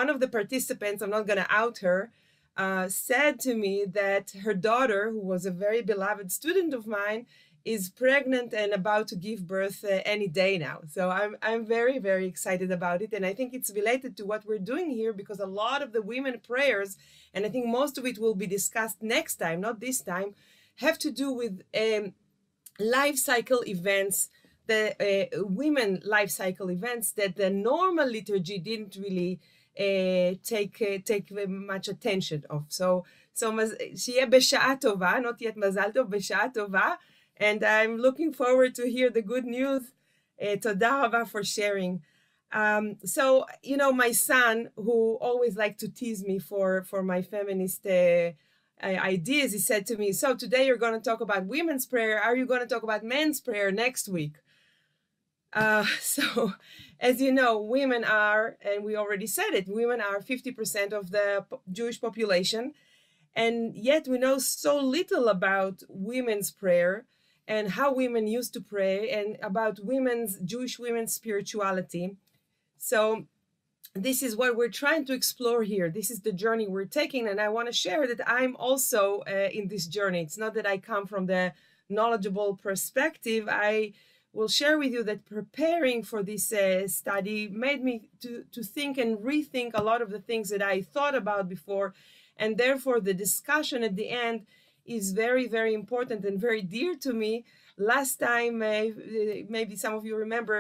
one of the participants, I'm not going to out her, said to me that her daughter, who was a very beloved student of mine, is pregnant and about to give birth any day now. So I'm very, very excited about it. And I think it's related to what we're doing here, because a lot of the women prayers, and I think most of it will be discussed next time, not this time, have to do with life cycle events, the women life cycle events that the normal liturgy didn't really take much attention of. So שיהיה בשעה טובה, not yet מזל טוב, בשעה טובה. And I'm looking forward to hear the good news. תודה רבה for sharing. So, you know, my son, who always liked to tease me for my feminist ideas, he said to me, so today you're going to talk about women's prayer. Are you going to talk about men's prayer next week? So, as you know, women are, and we already said it, women are 50% of the Jewish population. And yet we know so little about women's prayer and how women used to pray, and about Jewish women's spirituality. So this is what we're trying to explore here. This is the journey we're taking, and I want to share that I'm also in this journey. It's not that I come from the knowledgeable perspective. I will share with you that preparing for this study made me to think and rethink a lot of the things that I thought about before, and therefore the discussion at the end is very, very important and very dear to me. Last time, maybe some of you remember,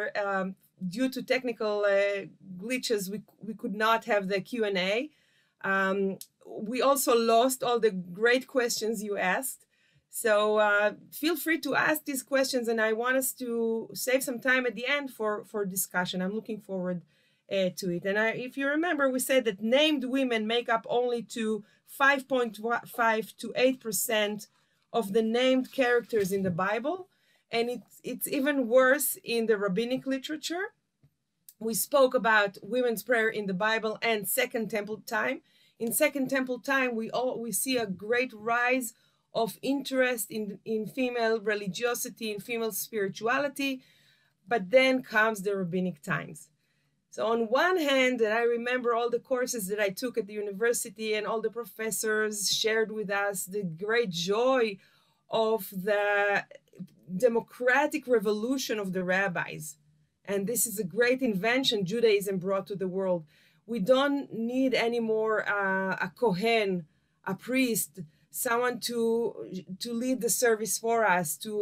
due to technical glitches, we could not have the Q&A. We also lost all the great questions you asked. So feel free to ask these questions, and I want us to save some time at the end for discussion. I'm looking forward to it. And if you remember, we said that named women make up only to 5.5 to 8% of the named characters in the Bible. And it's even worse in the rabbinic literature. We spoke about women's prayer in the Bible and Second Temple time. In Second Temple time, we see a great rise of interest in female religiosity, in female spirituality, but then comes the rabbinic times. So on one hand, and I remember all the courses that I took at the university, and all the professors shared with us the great joy of the democratic revolution of the rabbis. And this is a great invention Judaism brought to the world. We don't need anymore a Kohen, a priest, someone to lead the service for us, to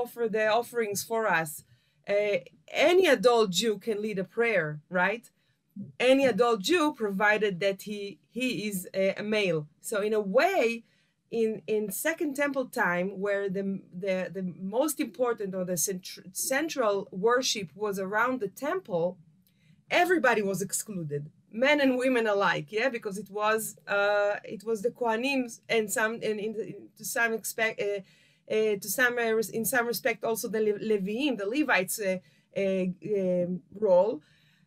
offer the offerings for us. Any adult Jew can lead a prayer, right? Any adult Jew, provided that he is a male. So in a way, in Second Temple time, where the most important or the central worship was around the temple, everybody was excluded, men and women alike, yeah, because it was the Kohanim and in some respect also the Leviim, the Levites role,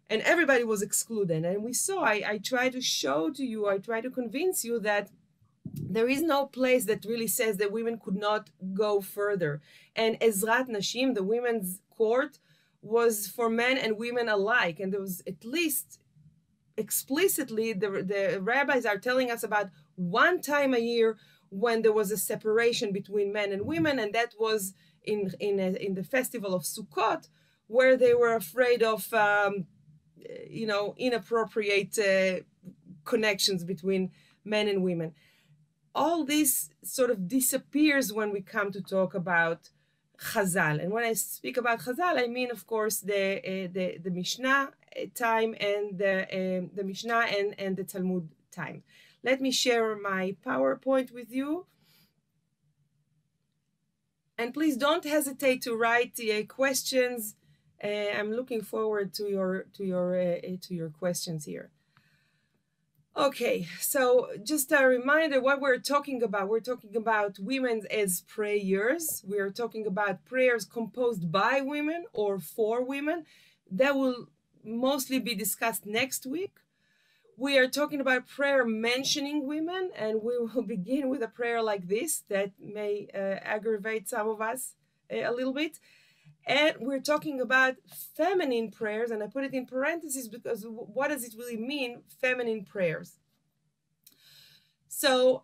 and everybody was excluded. And we saw, I try to show to you, I try to convince you that there is no place that really says that women could not go further. And Ezrat Nashim, the women's court, was for men and women alike. And there was, at least explicitly, the rabbis are telling us about one time a year when there was a separation between men and women, and that was in the festival of Sukkot, where they were afraid of inappropriate connections between men and women. All this sort of disappears when we come to talk about Chazal. And when I speak about Chazal, I mean, of course, the Mishnah time and the Mishnah and the Talmud time. Let me share my PowerPoint with you. And please don't hesitate to write questions. I'm looking forward to your questions here. Okay, so just a reminder what we're talking about. We're talking about women as prayers. We're talking about prayers composed by women or for women. That will mostly be discussed next week. We are talking about prayer mentioning women, and we will begin with a prayer like this that may aggravate some of us a little bit. And we're talking about feminine prayers, and I put it in parentheses because what does it really mean, feminine prayers? So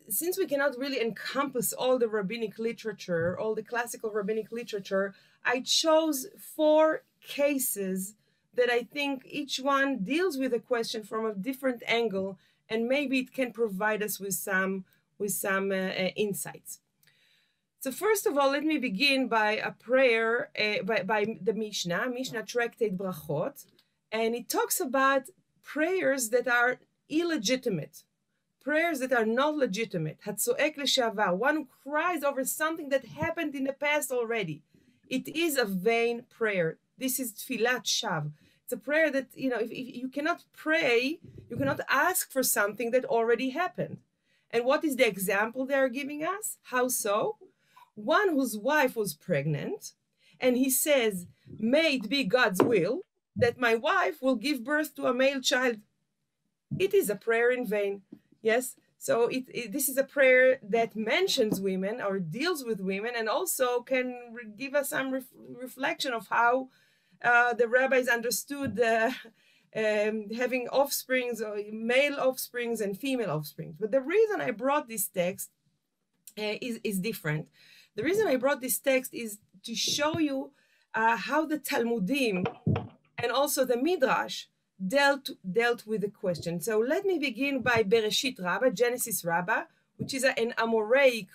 since we cannot really encompass all the rabbinic literature, all the classical rabbinic literature, I chose 4 cases that I think each one deals with a question from a different angle, and maybe it can provide us with some insights. So first of all, let me begin by a prayer by the Mishnah Tractate Brachot, and it talks about prayers that are illegitimate, prayers that are not legitimate. Hatzoek leshavar, one who cries over something that happened in the past already. It is a vain prayer. This is tfilat shav. It's a prayer that, if you cannot pray, you cannot ask for something that already happened. And what is the example they are giving us? How so? One whose wife was pregnant, and he says, may it be God's will that my wife will give birth to a male child. It is a prayer in vain. Yes, so this is a prayer that mentions women or deals with women, and also can give us some reflection of how the rabbis understood having offsprings, or male offsprings and female offsprings. But the reason I brought this text is different. The reason I brought this text is to show you how the Talmudim and also the Midrash dealt with the question. So let me begin by Bereshit Rabbah, Genesis Rabbah, which is an Amoraic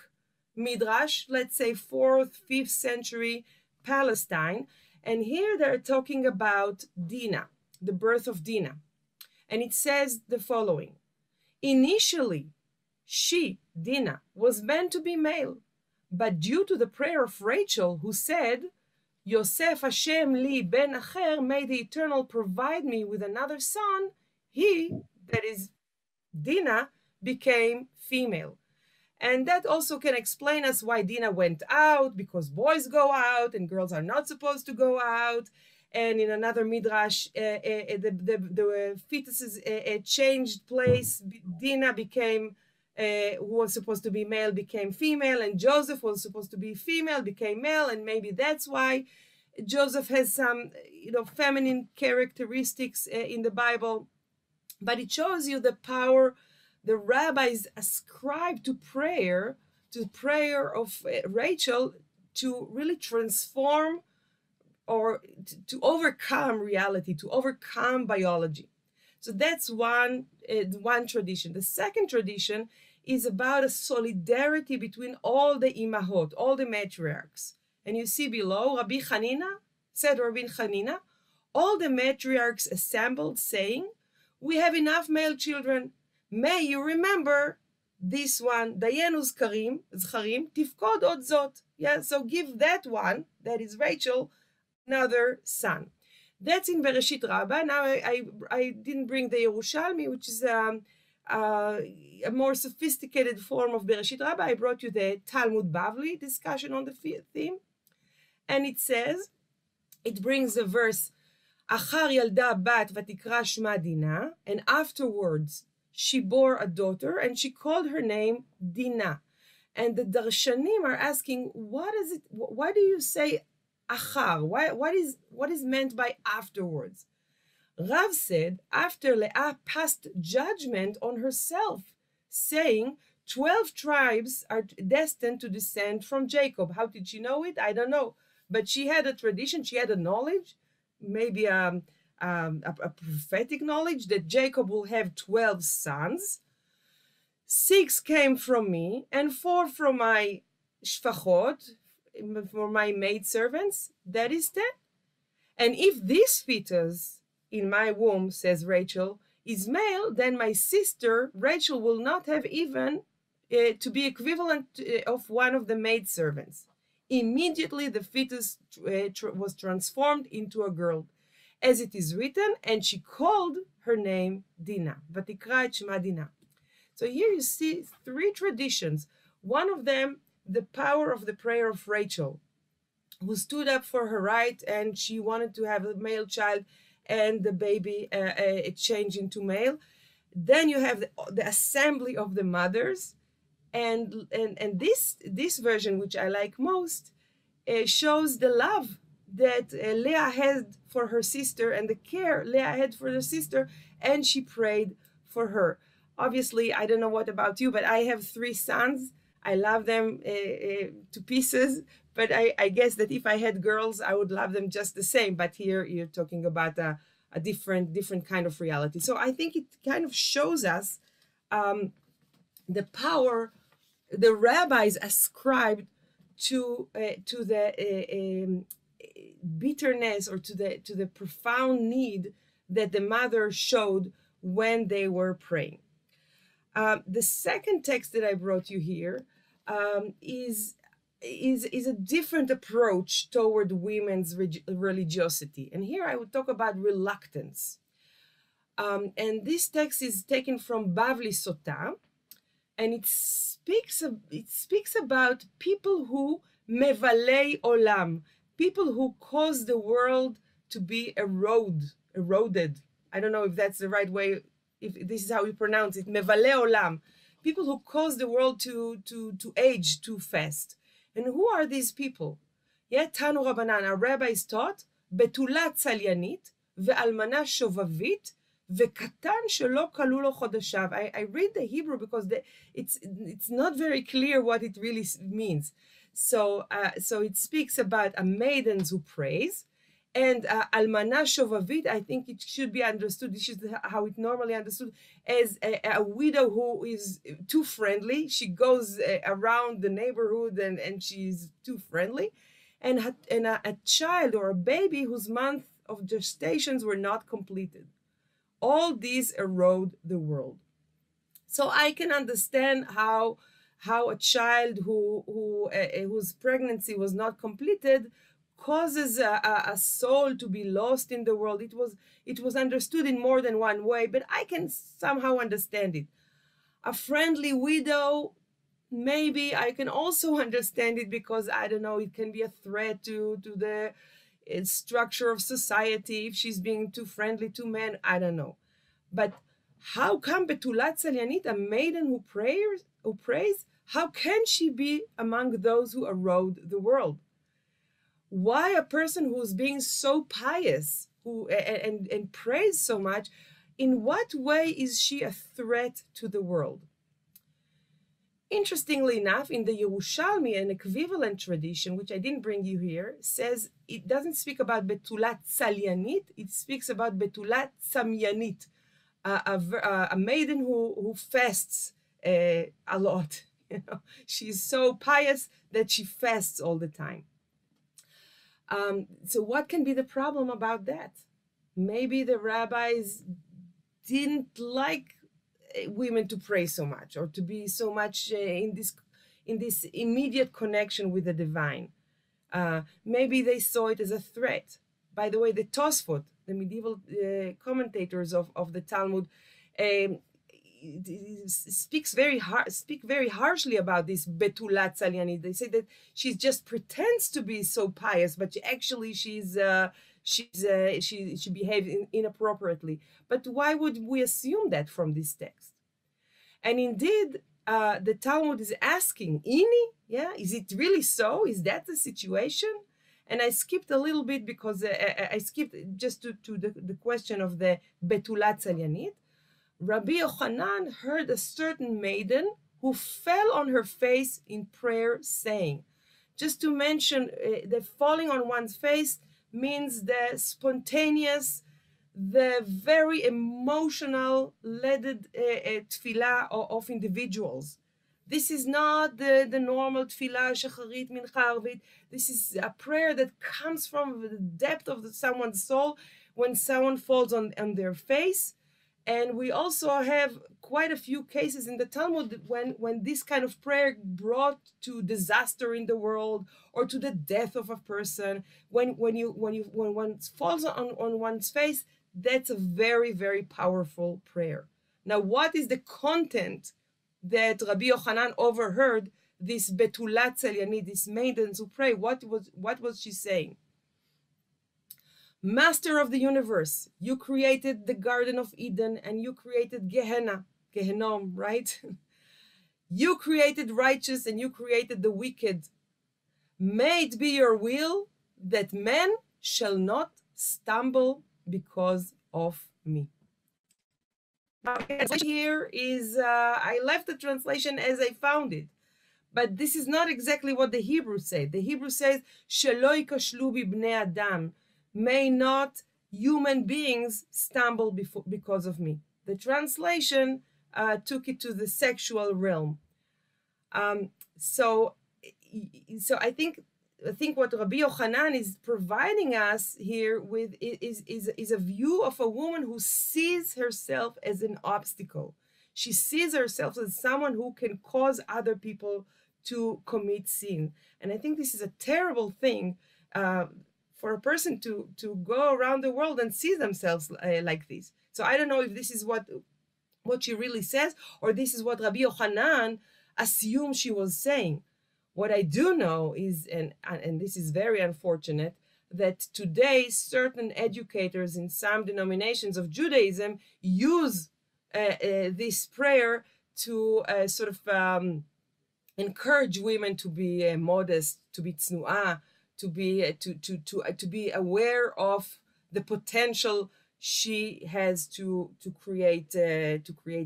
Midrash, let's say 4th, 5th century Palestine. And here they're talking about Dinah, the birth of Dinah. And it says the following: initially, she, Dinah, was meant to be male, but due to the prayer of Rachel, who said, Yosef Hashem li ben acher, may the Eternal provide me with another son, he, that is Dinah, became female. And that also can explain us why Dinah went out, because boys go out and girls are not supposed to go out. And in another midrash, the fetuses changed place. Dinah became, who was supposed to be male, became female, and Joseph was supposed to be female, became male, and maybe that's why Joseph has some, feminine characteristics in the Bible. But it shows you the power the rabbis ascribed to prayer of Rachel, to really transform or to overcome reality, to overcome biology. So that's one tradition. The second tradition is about a solidarity between all the imahot, all the matriarchs. And you see below, Rabbi Chanina, all the matriarchs assembled, saying, we have enough male children. May you remember this one, Dayenu Zcharim, Tifkod Od Zot. Yeah, so give that one, that is Rachel, another son. That's in Bereshit Rabbah. Now I didn't bring the Yerushalmi, which is a more sophisticated form of Bereshit Rabbah. I brought you the Talmud Bavli discussion on the theme. And it says, it brings the verse, Achar yalda bat vatikra shma Dinah, and afterwards she bore a daughter and she called her name Dinah. And the Darshanim are asking, what is it? Why do you say achar? What is meant by afterwards? Rav said, after Leah passed judgment on herself, saying 12 tribes are destined to descend from Jacob. How did she know it? I don't know. But she had a tradition, she had a knowledge, maybe a prophetic knowledge that Jacob will have 12 sons. 6 came from me and 4 from my shfachot, for my maidservants. That is 10. And if this fetus in my womb, says Rachel, is male, then my sister Rachel will not have even to be equivalent of one of the maidservants. Immediately the fetus was transformed into a girl, as it is written, and she called her name Dinah. Vatikra et shema Dinah. So here you see 3 traditions. One of them, the power of the prayer of Rachel, who stood up for her right, and she wanted to have a male child, and the baby changed into male. Then you have the assembly of the mothers, and this version, which I like most, shows the love that Leah had for her sister and the care Leah had for her sister, and she prayed for her. Obviously, I don't know what about you, but I have 3 sons. I love them to pieces, but I guess that if I had girls, I would love them just the same. But here you're talking about a different kind of reality. So I think it kind of shows us the power the rabbis ascribed to the bitterness, or to the profound need that the mother showed when they were praying. The second text that I brought you here is a different approach toward women's religiosity. And here I would talk about reluctance. And this text is taken from Bavli Sota, and it speaks about people who mevalei olam, people who cause the world to be eroded. I don't know if that's the right way, if this is how we pronounce it, mevalei olam, people who cause the world to age too fast. And who are these people? Yeah, Tanu Rabbanan, our rabbis taught, betulat tzalyanit ve'almana shovavit ve'katan shelo kalu lo chodeshav. I read the Hebrew because it's not very clear what it really means. So it speaks about a maiden who prays, and almana shovavit, I think it should be understood, this is how it normally understood, as a widow who is too friendly. She goes around the neighborhood and she's too friendly. And a child or a baby whose month of gestations were not completed. All these erode the world. So I can understand how a child whose pregnancy was not completed causes a soul to be lost in the world. It was understood in more than one way, but I can somehow understand it. A friendly widow, maybe I can also understand it, because I don't know, it can be a threat to the structure of society if she's being too friendly to men. I don't know. But how come Betulat Salyanit, a maiden who prays, how can she be among those who erode the world? Why a person who's being so pious and prays so much, in what way is she a threat to the world? Interestingly enough, in the Yerushalmi, an equivalent tradition, which I didn't bring you here, says it doesn't speak about Betulat Salyanit, it speaks about Betulat Samyanit, a maiden who fasts a lot. You know, she's so pious that she fasts all the time. So what can be the problem about that? Maybe the rabbis didn't like women to pray so much, or to be so much in this immediate connection with the divine. Maybe they saw it as a threat. By the way, the Tosfot, the medieval commentators of the Talmud, speak very harshly about this Betulat Salyanit. They say that she just pretends to be so pious, but actually she behaves inappropriately. But why would we assume that from this text? And indeed, the Talmud is asking, Ini, yeah, is it really so? Is that the situation? And I skipped a little bit because I skipped just to the question of the Betulat Salyanit. Rabbi Yochanan heard a certain maiden who fell on her face in prayer, saying, just to mention, the falling on one's face means the spontaneous, the very emotional leaded tefillah of individuals. This is not the normal tefillah, shacharit, mincha, arvit. This is a prayer that comes from the depth of someone's soul when someone falls on their face. And we also have quite a few cases in the Talmud when this kind of prayer brought to disaster in the world, or to the death of a person. When one falls on one's face, that's a very, very powerful prayer. Now, what is the content that Rabbi Yochanan overheard this Betulat Salyanit, this maidens who pray? What was she saying? Master of the universe, you created the Garden of Eden, and you created Gehenna, right? You created righteous and you created the wicked. May it be your will that men shall not stumble because of me. Now, here is, I left the translation as I found it, but this is not exactly what the Hebrew says. The Hebrew says, "Shelo yikashlu b'bnei adam," may not human beings stumble because of me. The translation took it to the sexual realm. So I think what Rabbi Yochanan is providing us here with is a view of a woman who sees herself as an obstacle. She sees herself as someone who can cause other people to commit sin. And I think this is a terrible thing for a person to go around the world and see themselves like this. So I don't know if this is what she really says, or this is what Rabbi Yochanan assumed she was saying. What I do know is, and this is very unfortunate, that today certain educators in some denominations of Judaism use this prayer to sort of encourage women to be modest, to be tznu'ah, to be aware of the potential she has to create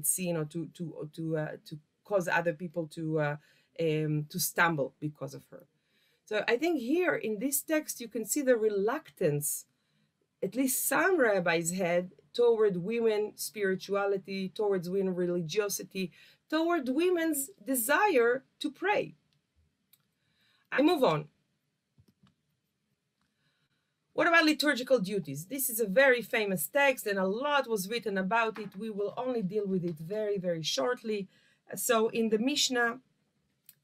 sin, or to cause other people to stumble because of her. So I think here in this text you can see the reluctance, at least some rabbis had, toward women's spirituality, towards women's religiosity, toward women's desire to pray. I move on. What about liturgical duties? This is a very famous text and a lot was written about it. We will only deal with it very, very shortly. So in the Mishnah,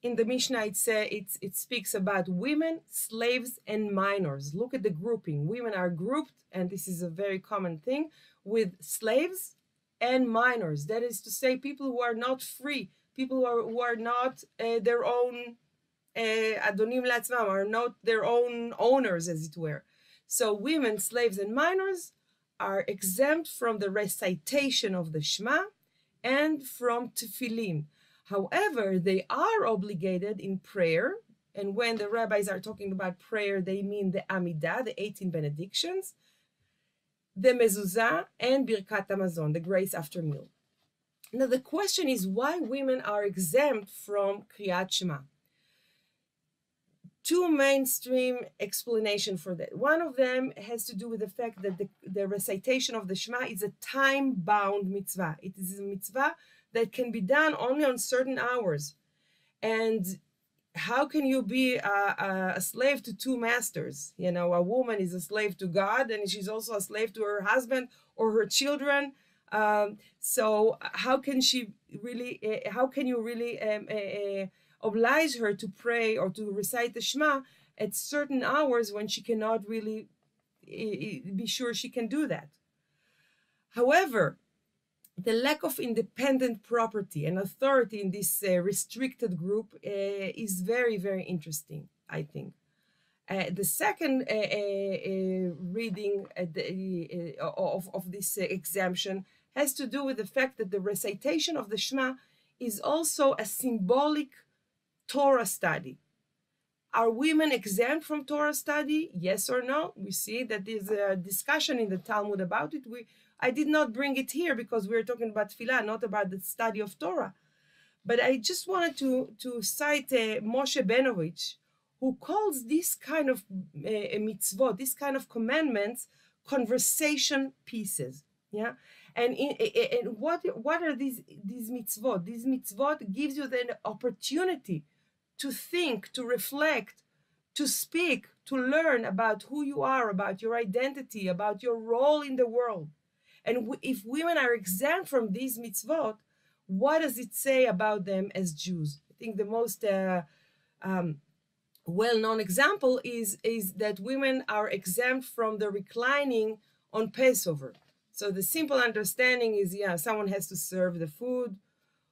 it speaks about women, slaves, and minors. Look at the grouping. Women are grouped, and this is a very common thing, with slaves and minors. That is to say, people who are not free, people who are not their own adonim latzmam, are not their own owners, as it were. So women, slaves, and minors are exempt from the recitation of the Shema and from tefillin. However, they are obligated in prayer, and when the rabbis are talking about prayer, they mean the Amidah, the 18 benedictions, the Mezuzah, and Birkat Hamazon, the grace after meal. Now, the question is why women are exempt from Kriyat Shema. Two mainstream explanations for that. One of them has to do with the fact that the recitation of the Shema is a time-bound mitzvah. It is a mitzvah that can be done only on certain hours. And how can you be a slave to two masters? You know, a woman is a slave to God, and she's also a slave to her husband or her children. So how can you really oblige her to pray or to recite the Shema at certain hours when she cannot really be sure she can do that? However, the lack of independent property and authority in this restricted group is very, very interesting, I think. The second reading of this exemption has to do with the fact that the recitation of the Shema is also a symbolic Torah study. Are women exempt from Torah study? Yes or no? We see that there's a discussion in the Talmud about it. I did not bring it here because we're talking about tefillah, not about the study of Torah. But I just wanted to cite Moshe Benovich, who calls this kind of mitzvot, this kind of commandments, conversation pieces. Yeah, and what are these mitzvot? These mitzvot gives you the opportunity to think, to reflect, to speak, to learn about who you are, about your identity, about your role in the world. And if women are exempt from these mitzvot, what does it say about them as Jews? I think the most well-known example is that women are exempt from the reclining on Passover. So the simple understanding is, yeah, someone has to serve the food,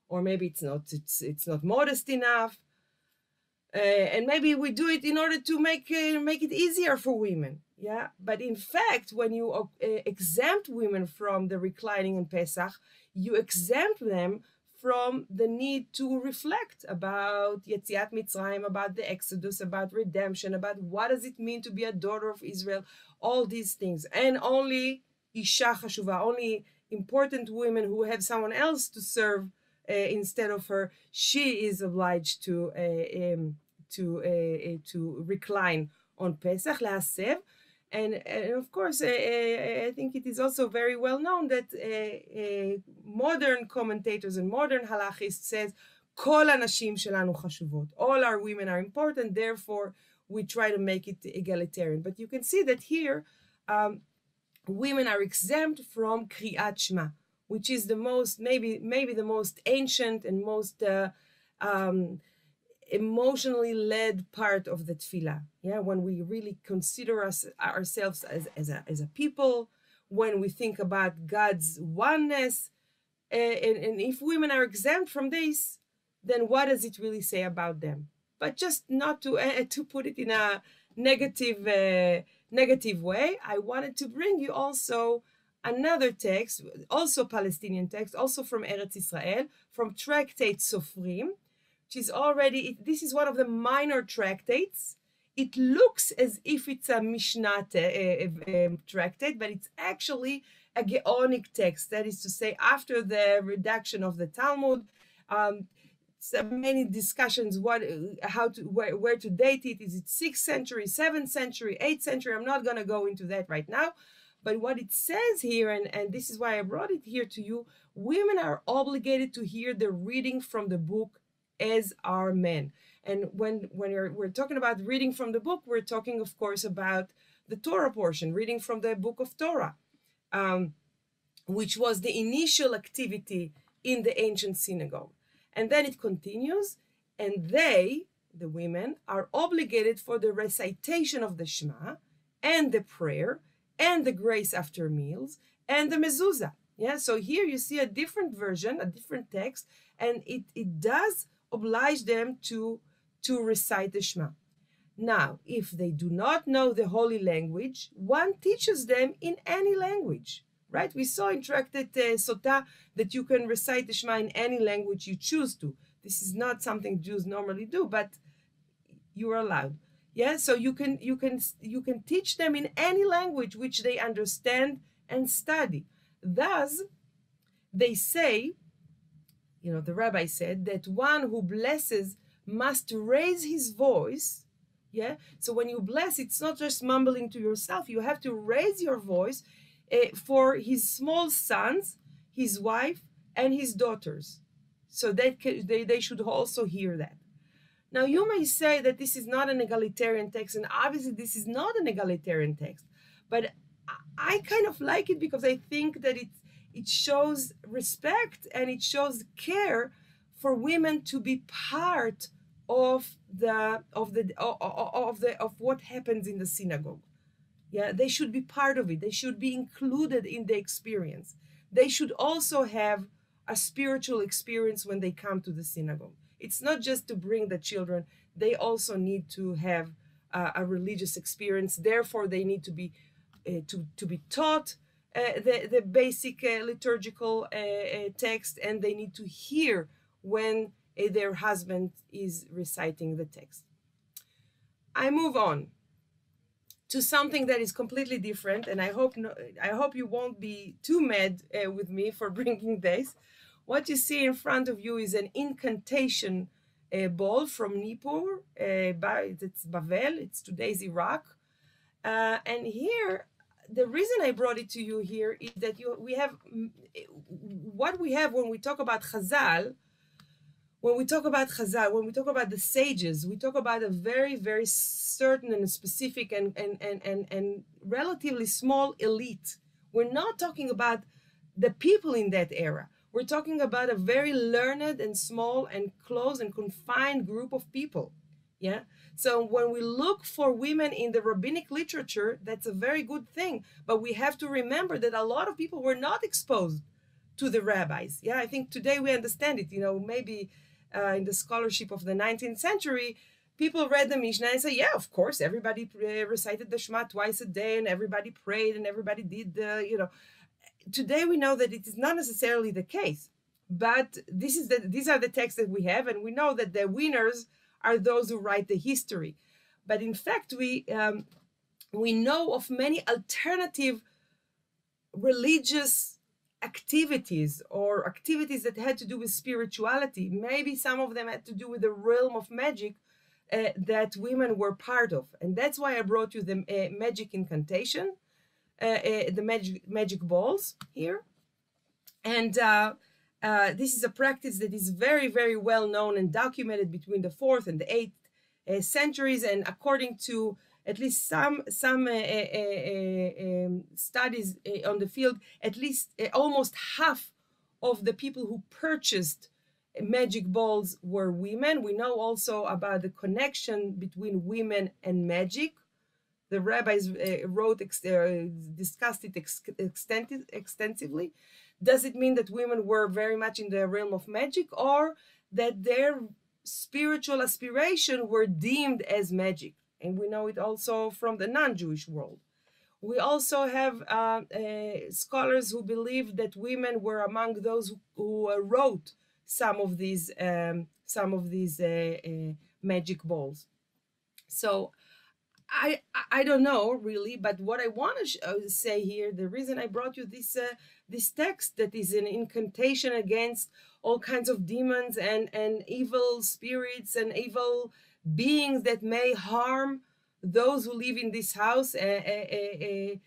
or maybe it's not modest enough, and maybe we do it in order to make it easier for women. Yeah, but in fact, when you exempt women from the reclining in Pesach, you exempt them from the need to reflect about Yetziat Mitzrayim, about the Exodus, about redemption, about what does it mean to be a daughter of Israel, all these things. And only Isha Chashuva, only important women who have someone else to serve instead of her, she is obliged to recline on Pesach, Lehasev. And of course, I think it is also very well known that modern commentators and modern halachists says, Kol hanashim shelanu chashuvot. All our women are important, therefore we try to make it egalitarian. But you can see that here, women are exempt from Kriyat Shema, which is the most, maybe the most ancient and most emotionally led part of the tefillah. Yeah, when we really consider ourselves as a people, when we think about God's oneness, and if women are exempt from this, then what does it really say about them? But just not to put it in a negative way, I wanted to bring you also another text, also Palestinian text, also from Eretz Israel, from Tractate Sofrim, which is already, this is one of the minor tractates. It looks as if it's a Mishnah tractate, but it's actually a Geonic text. That is to say, after the redaction of the Talmud, so many discussions where to date it. Is it 6th century, 7th century, 8th century? I'm not going to go into that right now. But what it says here, and this is why I brought it here to you, women are obligated to hear the reading from the book as are men. And when we're talking about reading from the book, we're talking, of course, about the Torah portion, reading from the book of Torah, which was the initial activity in the ancient synagogue. And then it continues, and they, the women, are obligated for the recitation of the Shema and the prayer and the grace after meals and the mezuzah. Yeah, so here you see a different version, a different text, and it does oblige them to recite the Shema. Now, if they do not know the holy language, one teaches them in any language, right? We saw in Tractate Sotah that you can recite the Shema in any language you choose to. This is not something Jews normally do, but you are allowed. Yeah, so you can teach them in any language which they understand and study. Thus, they say, the rabbi said that one who blesses must raise his voice. Yeah, so when you bless, it's not just mumbling to yourself. You have to raise your voice for his small sons, his wife, and his daughters, so that they should also hear that. Now, you may say that this is not an egalitarian text, and obviously this is not an egalitarian text, but I kind of like it because I think that it shows respect and it shows care for women to be part of what happens in the synagogue. Yeah, they should be part of it. They should be included in the experience. They should also have a spiritual experience when they come to the synagogue. It's not just to bring the children. They also need to have a religious experience. Therefore, they need to be taught the basic liturgical text, and they need to hear when their husband is reciting the text. I move on to something that is completely different, and I hope you won't be too mad with me for bringing this. What you see in front of you is an incantation bowl from Nippur. It's Bavel. It's today's Iraq. And here, the reason I brought it to you here is that we have what we have when we talk about Chazal. When we talk about Chazal, when we talk about the sages, we talk about a very, very certain and specific and relatively small elite. We're not talking about the people in that era. We're talking about a very learned and small and close and confined group of people. Yeah. So when we look for women in the rabbinic literature, that's a very good thing. But we have to remember that a lot of people were not exposed to the rabbis. Yeah. I think today we understand it. Maybe in the scholarship of the 19th century, people read the Mishnah and say, yeah, of course, everybody recited the Shema twice a day and everybody prayed and everybody did Today we know that it is not necessarily the case. but these are the texts that we have, and we know that the winners are those who write the history. But in fact, we know of many alternative religious activities, or activities that had to do with spirituality. Maybe some of them had to do with the realm of magic that women were part of. And that's why I brought you the magic incantation, the magic balls here. And this is a practice that is very, very well known and documented between the 4th and the 8th centuries. And according to at least some studies on the field, at least almost half of the people who purchased magic balls were women. We know also about the connection between women and magic. The rabbis discussed it extensively. Does it mean that women were very much in the realm of magic, or that their spiritual aspiration were deemed as magic? And we know it also from the non-Jewish world. We also have scholars who believe that women were among those who wrote some of these magic balls. So I don't know really, but what I want to say here, the reason I brought you this text that is an incantation against all kinds of demons and evil spirits and evil beings that may harm those who live in this house. This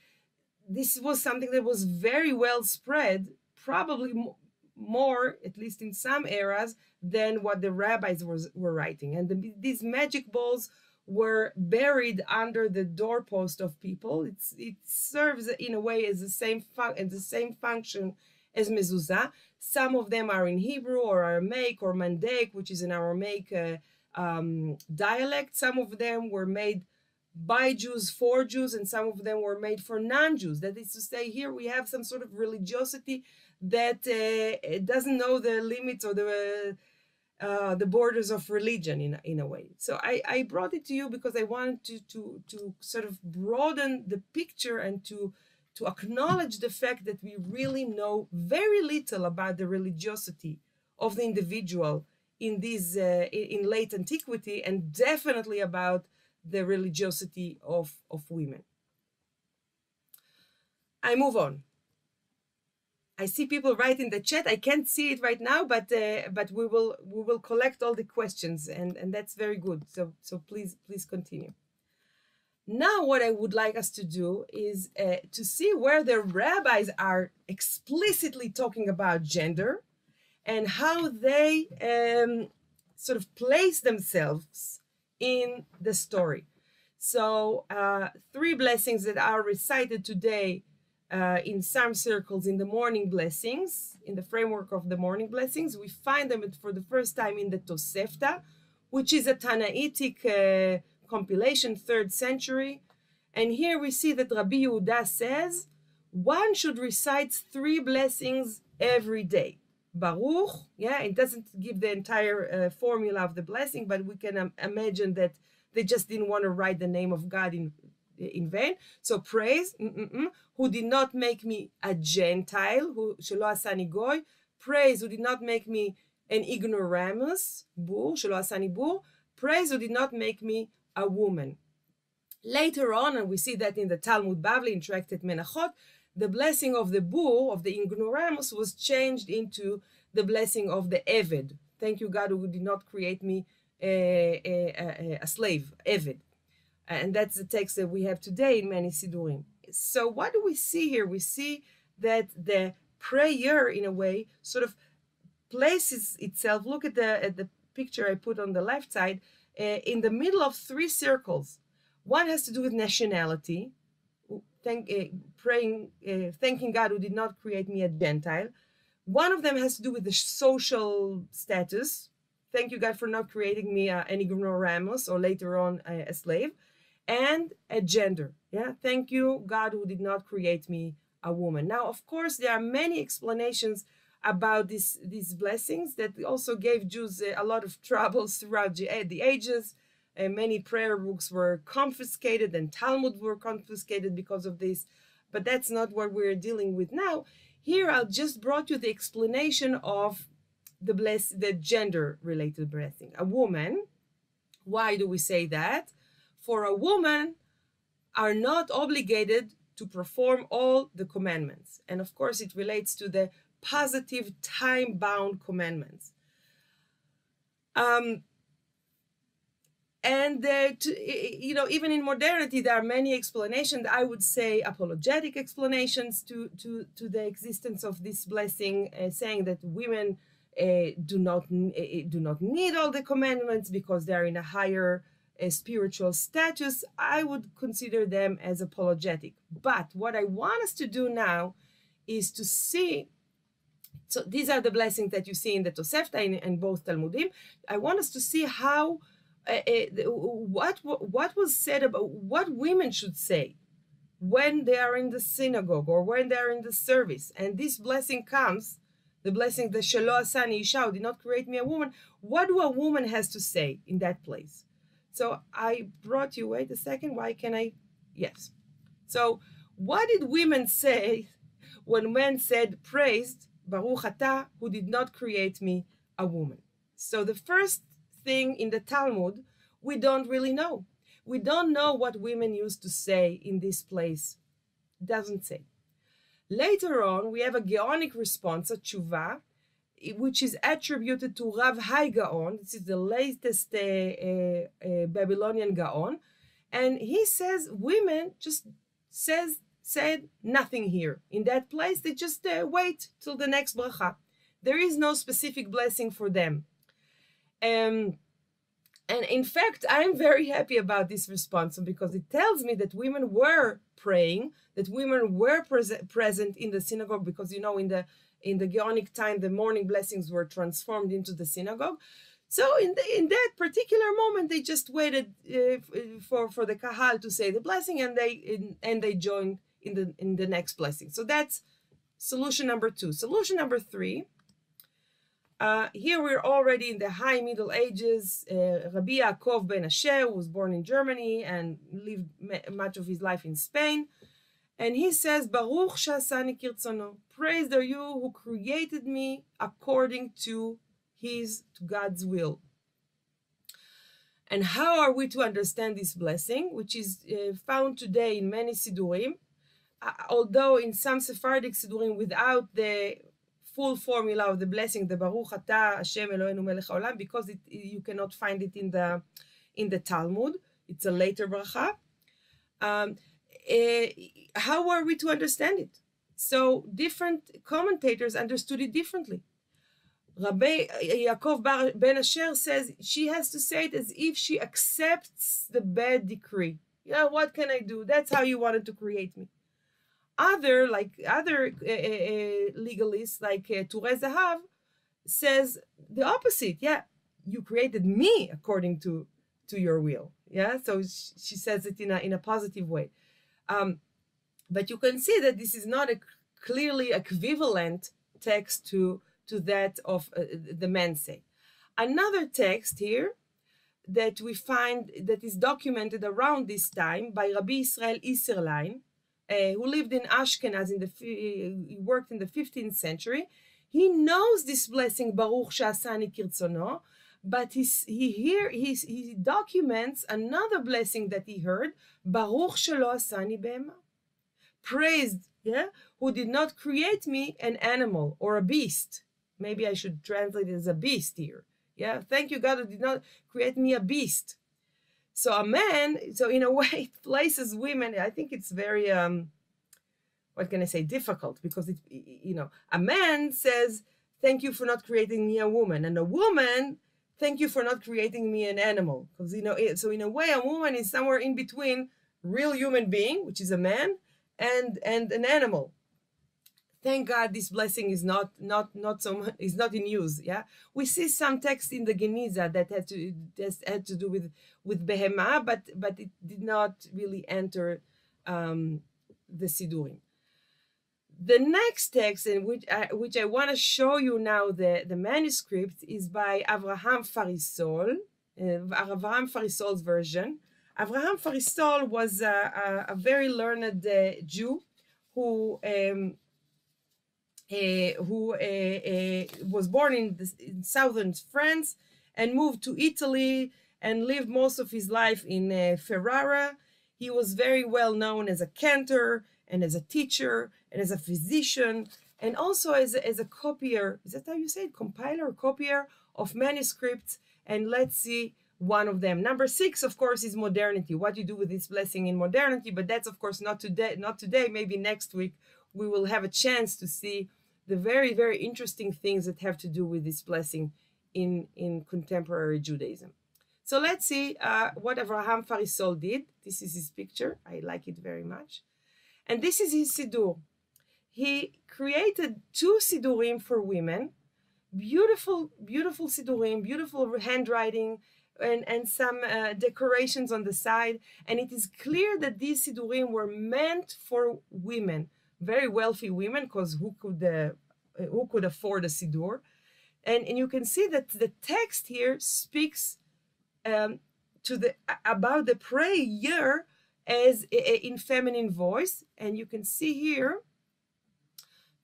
was something that was very well spread, probably more, at least in some eras, than what the rabbis were writing. And these magic balls were buried under the doorpost of people. It serves in a way as the same function as mezuzah. Some of them are in Hebrew or Aramaic or Mandaic, which is an Aramaic dialect. Some of them were made by Jews for Jews, and some of them were made for non-Jews. That is to say, here we have some sort of religiosity that doesn't know the limits or the borders of religion in a way. So I brought it to you because I wanted to sort of broaden the picture and to acknowledge the fact that we really know very little about the religiosity of the individual in late antiquity, and definitely about the religiosity of women. I move on. I see people write in the chat. I can't see it right now, but we will collect all the questions, and that's very good. So please continue. Now, what I would like us to do is to see where the rabbis are explicitly talking about gender, and how they sort of place themselves in the story. So 3 blessings that are recited today in some circles in the morning blessings, in the framework of the morning blessings. We find them for the first time in the Tosefta, which is a Tanaitic compilation, 3rd century. And here we see that Rabbi Yehuda says one should recite 3 blessings every day. Baruch, yeah, it doesn't give the entire formula of the blessing, but we can imagine that they just didn't want to write the name of God in vain. So praise, who did not make me a Gentile, who shelo asani goy. Praise, who did not make me an ignoramus, bur, shelo asani bur. Praise, who did not make me a woman. Later on, and we see that in the Talmud Bavli, in Tractate Menachot, the blessing of the bur, of the ignoramus, was changed into the blessing of the eved. Thank you, God, who did not create me a slave, eved. And that's the text that we have today in many Sidurim. So what do we see here? We see that the prayer, in a way, sort of places itself. Look at the picture I put on the left side, in the middle of 3 circles. One has to do with nationality, thanking God who did not create me a Gentile. One of them has to do with the social status. Thank you, God, for not creating me an ignoramus, or later on a slave. And a gender. Yeah, thank you, God, who did not create me a woman. Now, of course, there are many explanations about these blessings that also gave Jews a lot of troubles throughout the ages. Many prayer books were confiscated, and Talmud were confiscated because of this. But that's not what we're dealing with now. Here, I just brought you the explanation of the gender-related blessing. A woman, why do we say that? For a woman are not obligated to perform all the commandments. And of course, it relates to the positive time-bound commandments. Even in modernity, there are many explanations. I would say apologetic explanations to the existence of this blessing, saying that women do not need all the commandments because they are in a higher spiritual status. I would consider them as apologetic. But what I want us to do now is to see. So these are the blessings that you see in the Tosefta and both Talmudim. I want us to see how. What was said about what women should say when they are in the synagogue or when they are in the service, and this blessing comes, the blessing, the Shelo Asani Isha, did not create me a woman. What do a woman has to say in that place? So I brought you, wait a second, why can I? Yes. So what did women say when men said, praised Baruch Atah, who did not create me a woman? So the first thing in the Talmud, we don't really know. We don't know what women used to say in this place. It doesn't say. Later on, we have a Gaonic response, a tshuva, which is attributed to Rav Hai Gaon. This is the latest Babylonian Gaon. And he says women just said nothing here. In that place, they just wait till the next bracha. There is no specific blessing for them. And in fact, I'm very happy about this response because it tells me that women were praying, that women were present in the synagogue, because in the Gaonic time, the morning blessings were transformed into the synagogue. So in that particular moment, they just waited for the kahal to say the blessing, and they joined in the next blessing. So that's solution number 2. Solution number 3. Here we're already in the high Middle Ages. Rabbi Yaakov ben Asher was born in Germany and lived much of his life in Spain. And he says, Baruch sha'asani kirtzono. Praised are you who created me according to God's will. And how are we to understand this blessing, which is found today in many Sidurim, although in some Sephardic Sidurim without the full formula of the blessing, the Baruch Atah Hashem Eloheinu Melech Haolam, because you cannot find it in the Talmud. It's a later bracha. How are we to understand it? So different commentators understood it differently. Rabbi Yaakov ben Asher says she has to say it as if she accepts the bad decree. Yeah, what can I do? That's how you wanted to create me. Other legalists, like Turei Zahav, says the opposite. Yeah, you created me according to your will. Yeah, so she says it in a positive way. But you can see that this is not a clearly equivalent text to that of the men say. Another text here that we find that is documented around this time by Rabbi Israel Isserlein, who lived in Ashkenaz, he worked in the 15th century. He knows this blessing, Baruch Sha'asani Kirtzono, but he documents another blessing that he heard, Baruch Shelo Asani Behema. Praised, yeah, who did not create me an animal or a beast. Maybe I should translate it as a beast here. Yeah, thank you, God, who did not create me a beast. So a man, so in a way, it places women. I think it's very, what can I say, difficult, because a man says, "Thank you for not creating me a woman," and a woman, "Thank you for not creating me an animal." Because so in a way, a woman is somewhere in between real human being, which is a man, and an animal. Thank God this blessing is not so much, is not in use. Yeah, we see some text in the Geniza that had to do with behema, but it did not really enter the Sidurim. The next text, in which I want to show you now the manuscript, is by Avraham Farisol, Avraham Farisol's version. Avraham Farisol was a very learned Jew who who was born in southern France and moved to Italy and lived most of his life in Ferrara. He was very well known as a cantor and as a teacher and as a physician and also as a copier. Is that how you say it? Compiler or copier of manuscripts. And let's see one of them. Number 6, of course, is modernity. What you do with this blessing in modernity, but that's of course not today. Maybe next week we will have a chance to see the very, very interesting things that have to do with this blessing in contemporary Judaism. So let's see what Avraham Farisol did. This is his picture. I like it very much. And this is his Siddur. He created 2 Siddurim for women. Beautiful, beautiful Siddurim, beautiful handwriting, and some decorations on the side. And it is clear that these Siddurim were meant for women, very wealthy women, because who could afford a Siddur? And you can see that the text here speaks about the prayer as in feminine voice. And you can see here,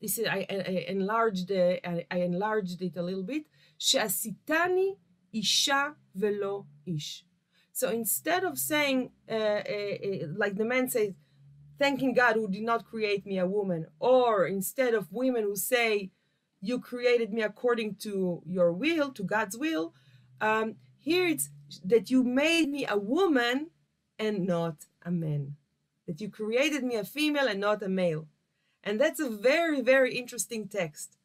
this is I enlarged it a little bit. She'asitani isha velo ish. So instead of saying like the man says, thanking God who did not create me a woman, or instead of women who say, you created me according to your will, to God's will, here it's that you made me a woman and not a man, that you created me a female and not a male. And that's a very, very interesting text.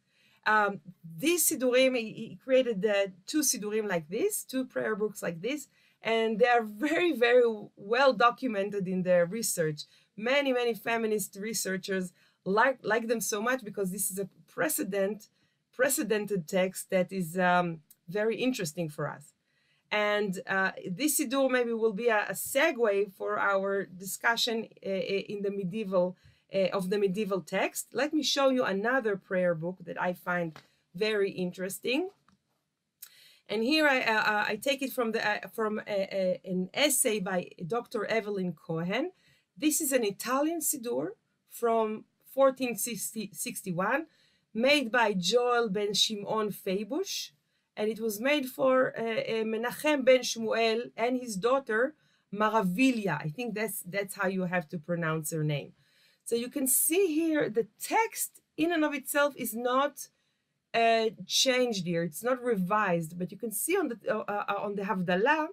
This Siddurim, he created 2 Siddurim like this, 2 prayer books like this, and they are very, very well documented in their research. Many, many feminist researchers like them so much because this is a precedented text that is very interesting for us. And this Siddur maybe will be a segue for our discussion in the medieval text. Let me show you another prayer book that I find very interesting. And here I take it from an essay by Dr. Evelyn Cohen. This is an Italian Siddur from 1461, made by Joel ben Shimon Feibush, and it was made for Menachem ben Shmuel and his daughter Maravilha. I think that's how you have to pronounce her name. So you can see here the text in and of itself is not changed here. It's not revised, but you can see on the Havdalah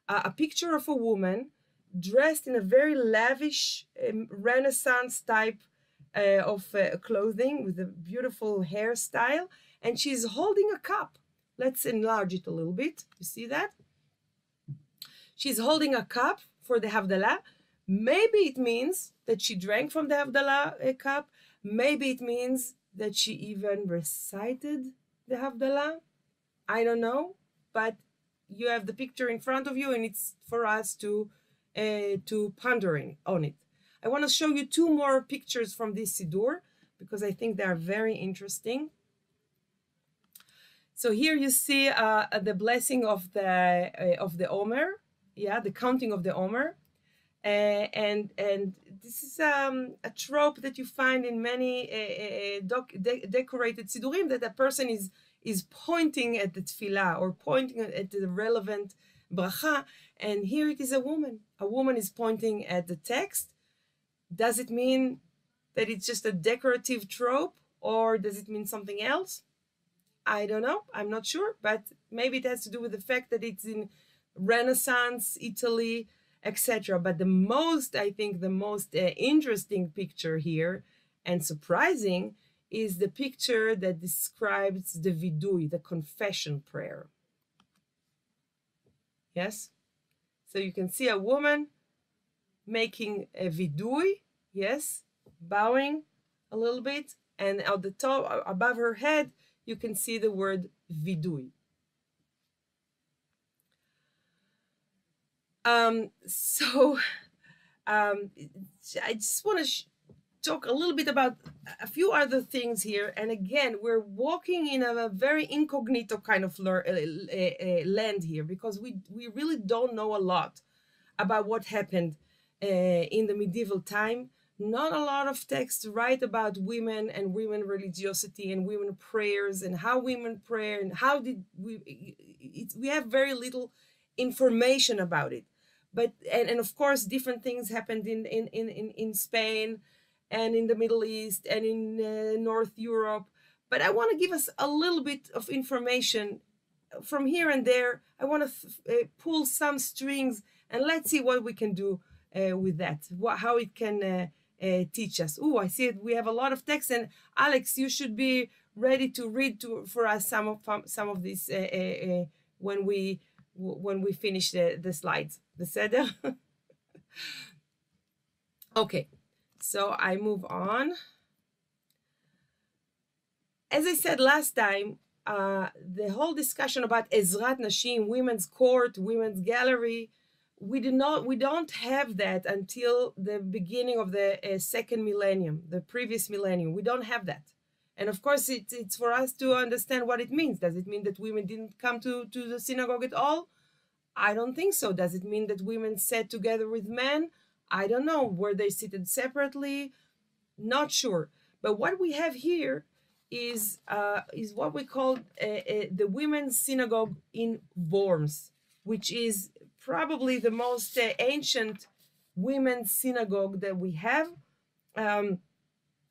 a picture of a woman dressed in a very lavish Renaissance type of clothing with a beautiful hairstyle, and she's holding a cup. Let's enlarge it a little bit. You see that? She's holding a cup for the Havdalah. Maybe it means that she drank from the Havdalah cup. Maybe it means that she even recited the Havdalah. I don't know, but you have the picture in front of you, and it's for us to pondering on it. I want to show you 2 more pictures from this Siddur because I think they are very interesting. So here you see the blessing of the Omer, the counting of the Omer, and this is a trope that you find in many decorated Siddurim, that a person is pointing at the tefillah or pointing at the relevant bracha, and here it is a woman. A woman is pointing at the text. Does it mean that it's just a decorative trope, or does it mean something else? I don't know. I'm not sure, but maybe it has to do with the fact that it's in Renaissance, Italy, etc. But I think the most interesting picture here and surprising is the picture that describes the Vidui, the confession prayer. Yes? So you can see a woman making a Vidui, yes, bowing a little bit, and at the top, above her head, you can see the word Vidui. I just want to talk a little bit about a few other things here. And again, we're walking in a very incognito kind of land here, because we really don't know a lot about what happened in the medieval time. not a lot of texts write about women and women religiosity and women prayers and how women pray and how did we have very little information about it. But and of course different things happened in Spain and in the Middle East and in North Europe. But I want to give us a little bit of information from here and there. I want to pull some strings and let's see what we can do with that, how it can teach us. Oh, I see it. We have a lot of text, and Alex, you should be ready to read for us some of this when we finish the slides. Beseder? Okay, so I move on. As I said last time, the whole discussion about Ezrat Nashim, women's court, women's gallery, we don't have that until the beginning of the second millennium, the previous millennium. We don't have that. And of course, it's for us to understand what it means. Does it mean that women didn't come to the synagogue at all? I don't think so. Does it mean that women sat together with men? I don't know. Were they seated separately? Not sure. But what we have here is what we call the women's synagogue in Worms, which is probably the most ancient women's synagogue that we have.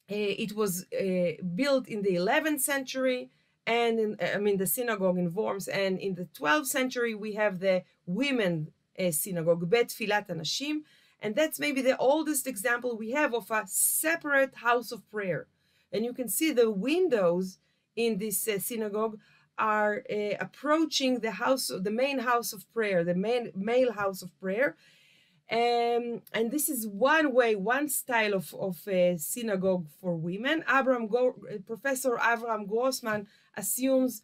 It was built in the 11th century, and the synagogue in Worms. And in the 12th century, we have the women synagogue, Bet Filat Anashim, and that's maybe the oldest example we have of a separate house of prayer. And you can see the windows in this synagogue are approaching the main house of prayer, the main male house of prayer. And this is one style of synagogue for women. Professor Avraham Grossman assumes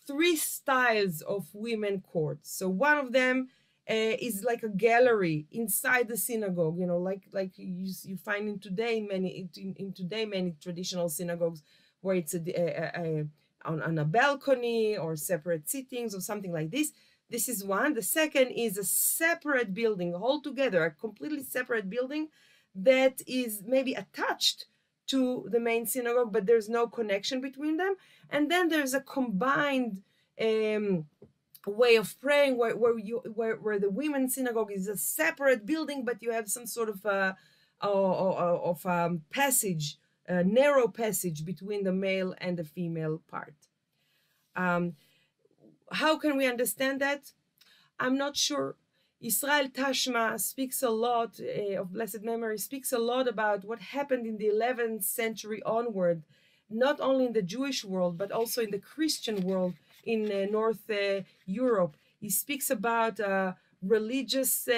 3 styles of women courts. So one of them is like a gallery inside the synagogue, like you find in today many traditional synagogues, where it's on a balcony or separate sittings or something like this. This is one. The second is a separate building altogether, a completely separate building that is maybe attached to the main synagogue, but there's no connection between them. And then there's a combined way of praying where the women's synagogue is a separate building, but you have some sort of passage, a narrow passage between the male and the female part. How can we understand that? I'm not sure. Israel Tashma speaks a lot, of blessed memory, speaks a lot about what happened in the 11th century onward, not only in the Jewish world, but also in the Christian world in North Europe. He speaks about religious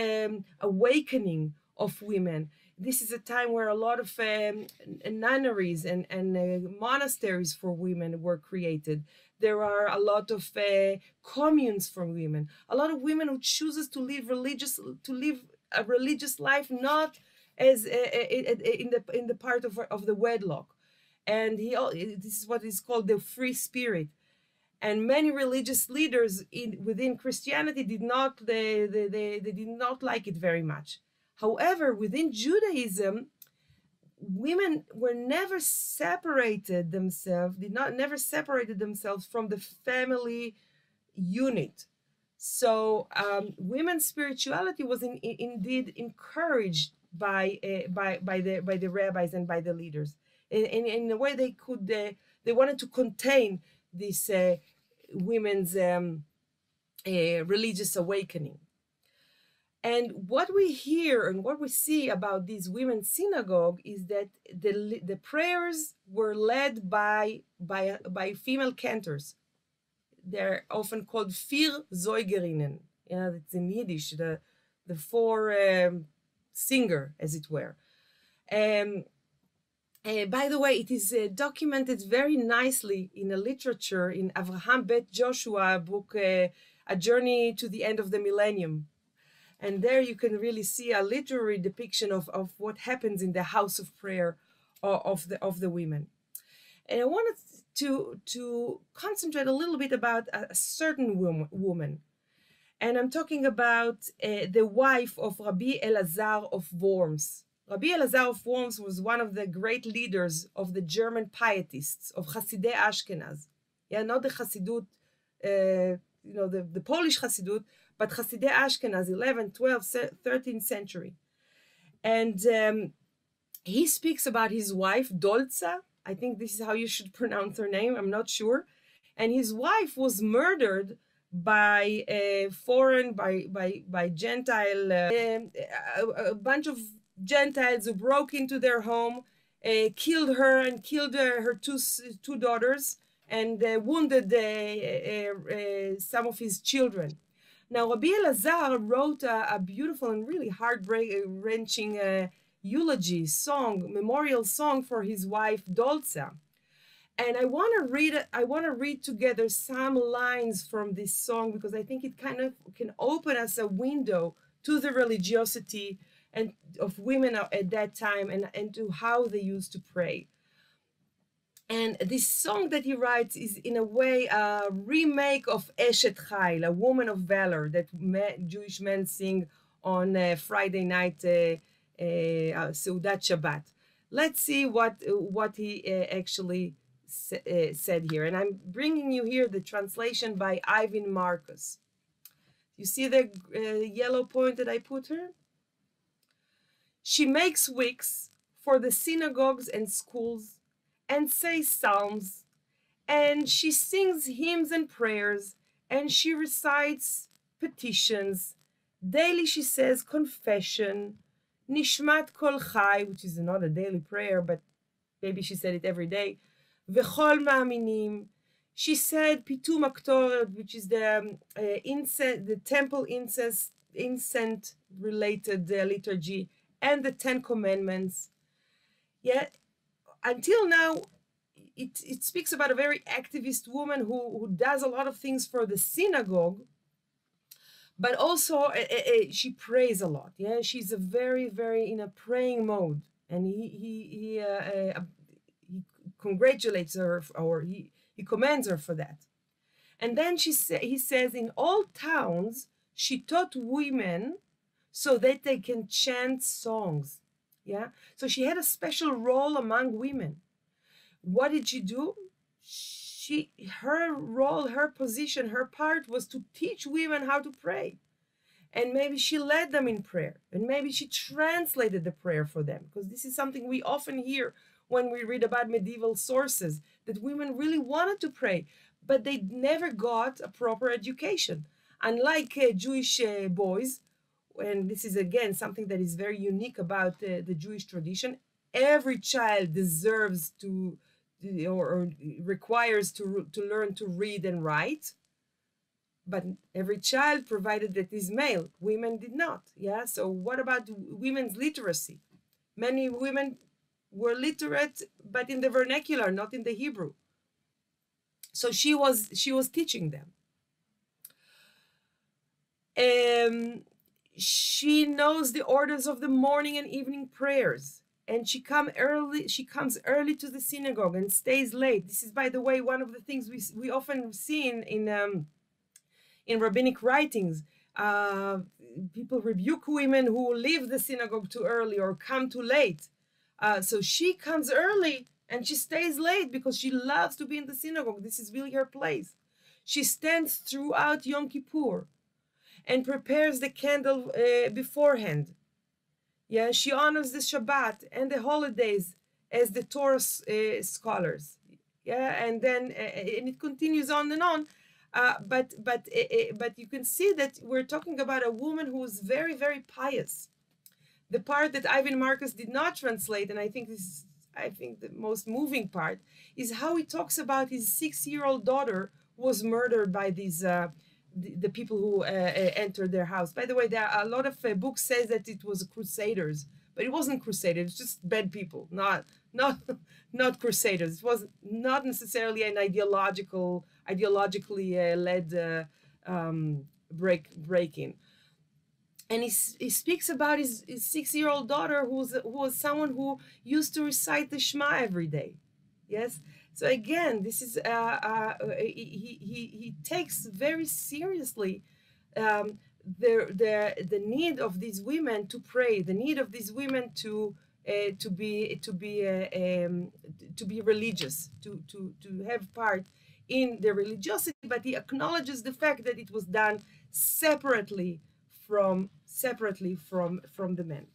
awakening of women. This is a time where a lot of nunneries and monasteries for women were created. There are a lot of communes for women. A lot of women who chooses to live a religious life, not as in the part of the wedlock. And this is what is called the free spirit. And many religious leaders within Christianity did not like it very much. However, within Judaism, women were never separated themselves from the family unit. So women's spirituality was indeed encouraged by the rabbis and by the leaders. In a way, they wanted to contain this women's religious awakening. And what we hear and what we see about these women's synagogue is that the prayers were led by female cantors. They're often called vier Zeugerinnen. It's in Yiddish, the 4 singer, as it were. By the way, it is documented very nicely in a literature in Avraham Bet Joshua book, A Journey to the End of the Millennium. And there you can really see a literary depiction of what happens in the house of prayer of the women. And I wanted to concentrate a little bit about a certain woman. And I'm talking about the wife of Rabbi Elazar of Worms. Rabbi Elazar of Worms was one of the great leaders of the German pietists, of Hasidei Ashkenaz. Yeah, not the Hasidut, the Polish Hasidut, but Hasidei Ashkenaz, 11th, 12th, 13th century. And he speaks about his wife, Dolza. I think this is how you should pronounce her name. I'm not sure. And his wife was murdered by a foreign, by Gentile, a bunch of Gentiles who broke into their home, killed her and killed her two daughters, and wounded some of his children. Now, Rabbi Elazar wrote a beautiful and really heart-wrenching eulogy song, memorial song for his wife Dolza. And I want to read together some lines from this song, because I think it kind of can open us a window to the religiosity and of women at that time, and to how they used to pray. And this song that he writes is in a way a remake of Eshet Chayil, a woman of valor, that Jewish men sing on Friday night Seudat Shabbat. Let's see what he actually said here. And I'm bringing you here the translation by Ivan Marcus. You see the yellow point that I put here? She makes wicks for the synagogues and schools, and says psalms, and she sings hymns and prayers, and she recites petitions. Daily she says confession, nishmat kol chai, which is not a daily prayer, but maybe she said it every day. V'chol ma'aminim. She said pitum aktoret, which is the incense, the temple incense related liturgy, and the 10 Commandments. Yet, until now, it speaks about a very activist woman who does a lot of things for the synagogue, but also she prays a lot. Yeah, she's a very in a praying mode, and he congratulates her, or he commends her for that. And then he says, in all towns she taught women so that they can chant songs. Yeah, so she had a special role among women. What did she do? Her role, her position, her part was to teach women how to pray. And maybe she led them in prayer, and maybe she translated the prayer for them, because this is something we often hear when we read about medieval sources, that women really wanted to pray, but they never got a proper education. Unlike Jewish boys, and this is again something that is very unique about the Jewish tradition, every child deserves to, or requires to learn to read and write, but every child, provided that is male. Women did not. Yeah, so what about women's literacy? Many women were literate, but in the vernacular, not in the Hebrew. So she was teaching them. She knows the orders of the morning and evening prayers, and she comes early to the synagogue and stays late. This is, by the way, one of the things we often see in rabbinic writings. People rebuke women who leave the synagogue too early or come too late. So she comes early and she stays late because she loves to be in the synagogue. This is really her place. She stands throughout Yom Kippur and prepares the candle beforehand. Yeah, she honors the Shabbat and the holidays as the Torah scholars. Yeah, and then and it continues on and on. But you can see that we're talking about a woman who is very, very pious. The part that Ivan Marcus did not translate, and I think the most moving part, is how he talks about his 6-year-old daughter who was murdered by these the people who entered their house. By the way, there are a lot of books says that it was crusaders, but it wasn't crusaders. It's just bad people, not crusaders. It was not necessarily an ideologically led break-in. And he speaks about his 6-year-old daughter who was someone who used to recite the Shema every day. Yes. So again, this is he takes very seriously the need of these women to pray, the need of these women to be religious, to have part in the religiosity, but he acknowledges the fact that it was done separately from the men.